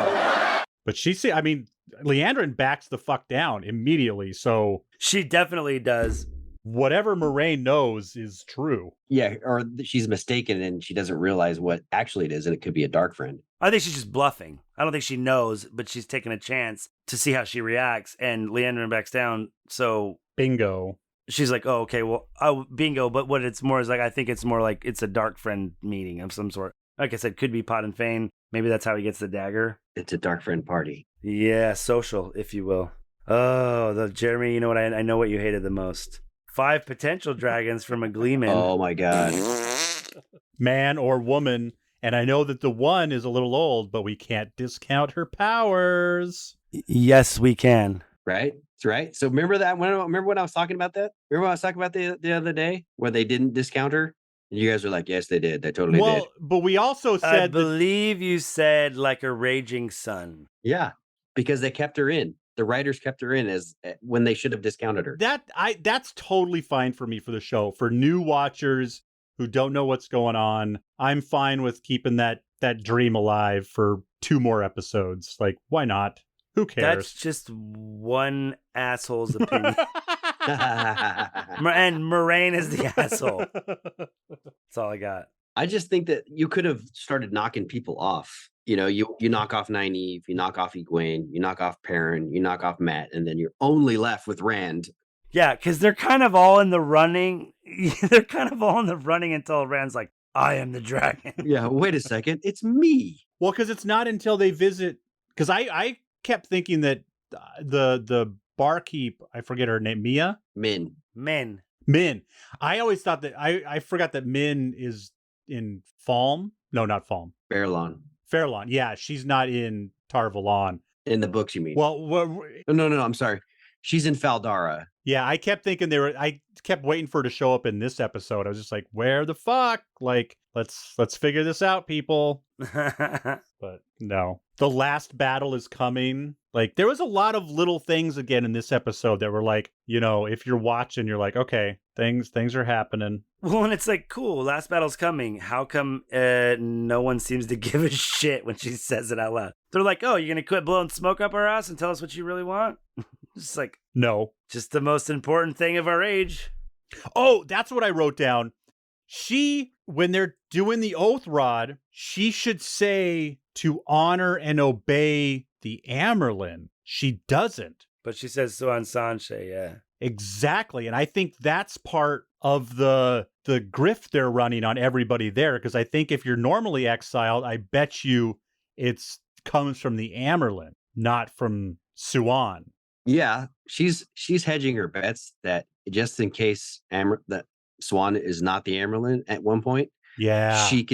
But Leandrin backs the fuck down immediately. So She definitely does. whatever Moraine knows is true. Yeah, or she's mistaken and she doesn't realize what actually it is, and it could be a dark friend. I think she's just bluffing. I don't think she knows, but she's taking a chance to see how she reacts, and Leandrin backs down, so Bingo. she's like, oh, okay, well, bingo, but what it's more is like, I think it's more like it's a dark friend meeting of some sort. Like I said, could be Pot and Fane. Maybe that's how he gets the dagger. It's a dark friend party. Yeah, social, if you will. Oh, Jeremy, you know what? I know what you hated the most. 5 potential dragons from a Gleeman. Oh my god. Man or woman. And I know that the one is a little old, but we can't discount her powers. Yes, we can. Right? That's right. So remember when I was talking about that? Remember what I was talking about the other day where they didn't discount her? And you guys were like, yes, they did. They totally did. But we also I said believe you said like a raging sun. Yeah, because they kept her in. The writers kept her in as when they should have discounted her. that's totally fine for me for the show. For new watchers who don't know what's going on, I'm fine with keeping that dream alive for 2 more episodes. Like, why not? Who cares? That's just one asshole's opinion. And Moraine is the asshole. That's all I got. I just think that you could have started knocking people off. You know, you knock off Nynaeve, you knock off Egwene, you knock off Perrin, you knock off Matt, and then you're only left with Rand. Yeah, because they're kind of all in the running. They're kind of all in the running until Rand's like, I am the dragon. Yeah, wait a second. It's me. Well, because it's not until they visit. Because I kept thinking that the barkeep, I forget her name, Mia? Min. Min. I always thought that, I forgot that Min is in Falm. No, not Falm. Fairlawn. Yeah, she's not in Tar Valon. In the books, you mean? Well, no, I'm sorry. She's in Faldara. Yeah, I kept thinking I kept waiting for her to show up in this episode. I was just like, where the fuck? Like, let's figure this out, people. But no. The last battle is coming. Like, there was a lot of little things again in this episode that were like, you know, if you're watching, you're like, okay, things are happening. Well, and it's like, cool, last battle's coming. How come no one seems to give a shit when she says it out loud? They're like, oh, you're going to quit blowing smoke up our ass and tell us what you really want? It's like, no. Just the most important thing of our age. Oh, that's what I wrote down. She, when they're doing the oath rod, she should say to honor and obey the Amyrlin. She doesn't. But she says so on Sanche, yeah. Exactly. And I think that's part of the grift they're running on everybody there. Because I think if you're normally exiled, I bet you it's comes from the Amyrlin, not from Suan. Yeah, she's hedging her bets that just in case that Swan is not the Amyrlin at one point, yeah, she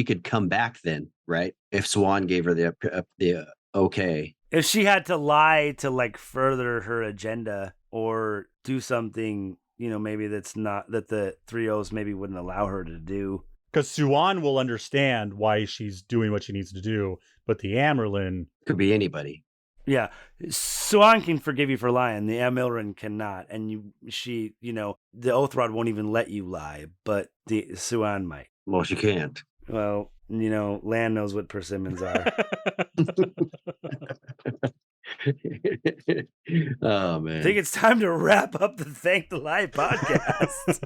could come back then, right? If Swan gave her the okay. If she had to lie to like further her agenda or do something, you know, maybe that's not that the 3-0s maybe wouldn't allow her to do. Because Suan will understand why she's doing what she needs to do, but the Amyrlin could be anybody. Yeah, Suan can forgive you for lying. The Amyrlin cannot, and the oath rod won't even let you lie, but the Suan might. Well, she can't. Well, Lan knows what persimmons are. Oh man! I think it's time to wrap up the Thank the Light podcast.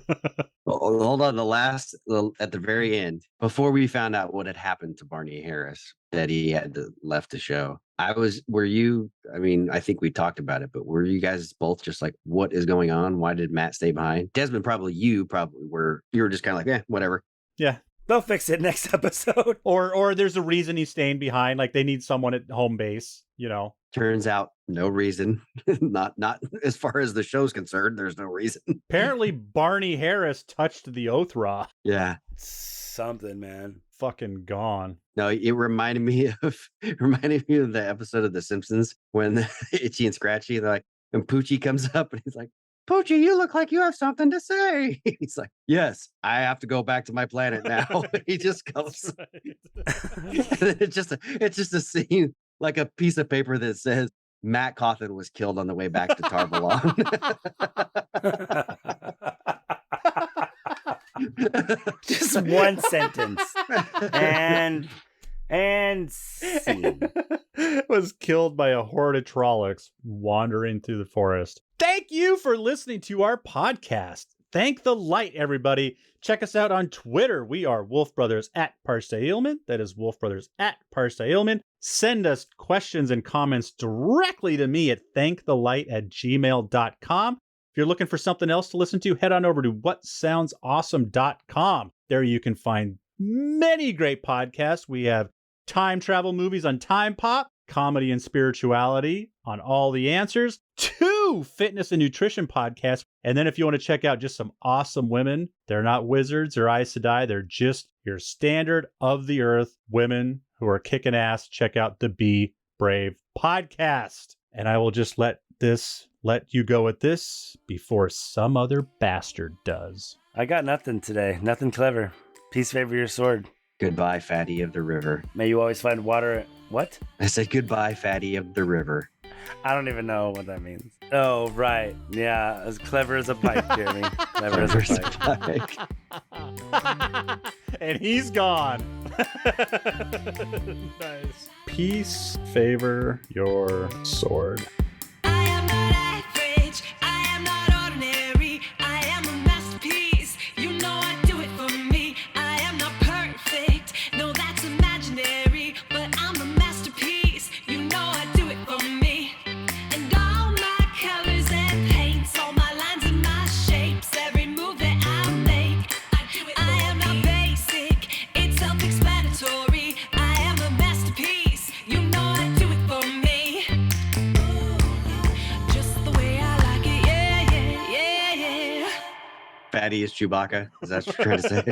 Hold on, at the very end, before we found out what had happened to Barney Harris, that he had left the show. I think we talked about it, but were you guys both just like, what is going on? Why did Matt stay behind? Desmond, you were just kind of like, whatever. Yeah. They'll fix it next episode. Or there's a reason he's staying behind. Like they need someone at home base, you know. Turns out no reason. not as far as the show's concerned, there's no reason. Apparently Barney Harris touched the Othra. Yeah. Something, man. Fucking gone. No, it reminded me of the episode of The Simpsons when Itchy and Scratchy, they're like, and Poochie comes up and he's like, Poochie, you look like you have something to say. He's like, yes, I have to go back to my planet now. He just goes. it's just a scene, like a piece of paper that says Matt Cawthon was killed on the way back to Tarvalon. Just one sentence. And scene. Was killed by a horde of Trollocs wandering through the forest. Thank you for listening to our podcast. Thank the light, everybody. Check us out on Twitter. We are Wolf Brothers at Parsailman. That is Wolf Brothers at Parsailman. Send us questions and comments directly to me at thankthelight@gmail.com. If you're looking for something else to listen to, head on over to whatsoundsawesome.com. There you can find many great podcasts. We have time travel movies on Time Pop, comedy and spirituality on All the Answers, 2 fitness and nutrition podcasts. And then if you want to check out just some awesome women, they're not wizards or Aes Sedai. They're just your standard of the earth women who are kicking ass. Check out the Be Brave podcast. And I will just let you go with this before some other bastard does. I got nothing today. Nothing clever. Peace favor your sword. Goodbye, fatty of the river. May you always find water. What? I said goodbye, fatty of the river. I don't even know what that means. Oh, right. Yeah, as clever as a pike, Jeremy. Clever as a pike. And he's gone. Nice. Peace favor your sword. I am not average, I am not ordinary, I am a masterpiece, you know I do it for me. I am not perfect, no that's imaginary, but I'm a masterpiece, you know I do it for me. And all my colors and paints, all my lines and my shapes, every move that I make, I am not basic, it's self-explanatory. I am a masterpiece, you know I do it for me. Just the way I like it, yeah. Fatty is Chewbacca. Is that what you're trying to say?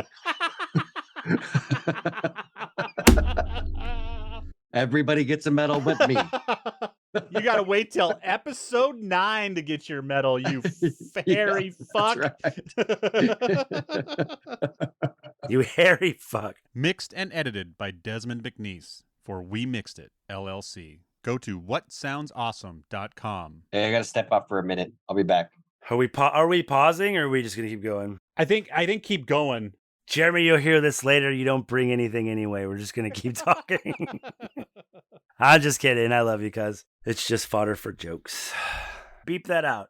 Everybody gets a medal but me. You gotta wait till episode 9 to get your medal, you fairy fuck. You hairy fuck. Mixed and edited by Desmond McNeese for We Mixed It, LLC. Go to whatsoundsawesome.com. Hey, I gotta step off for a minute. I'll be back. Are we pausing or are we just going to keep going? I think keep going. Jeremy, you'll hear this later. You don't bring anything anyway. We're just going to keep talking. I'm just kidding. I love you, cuz. It's just fodder for jokes. Beep that out.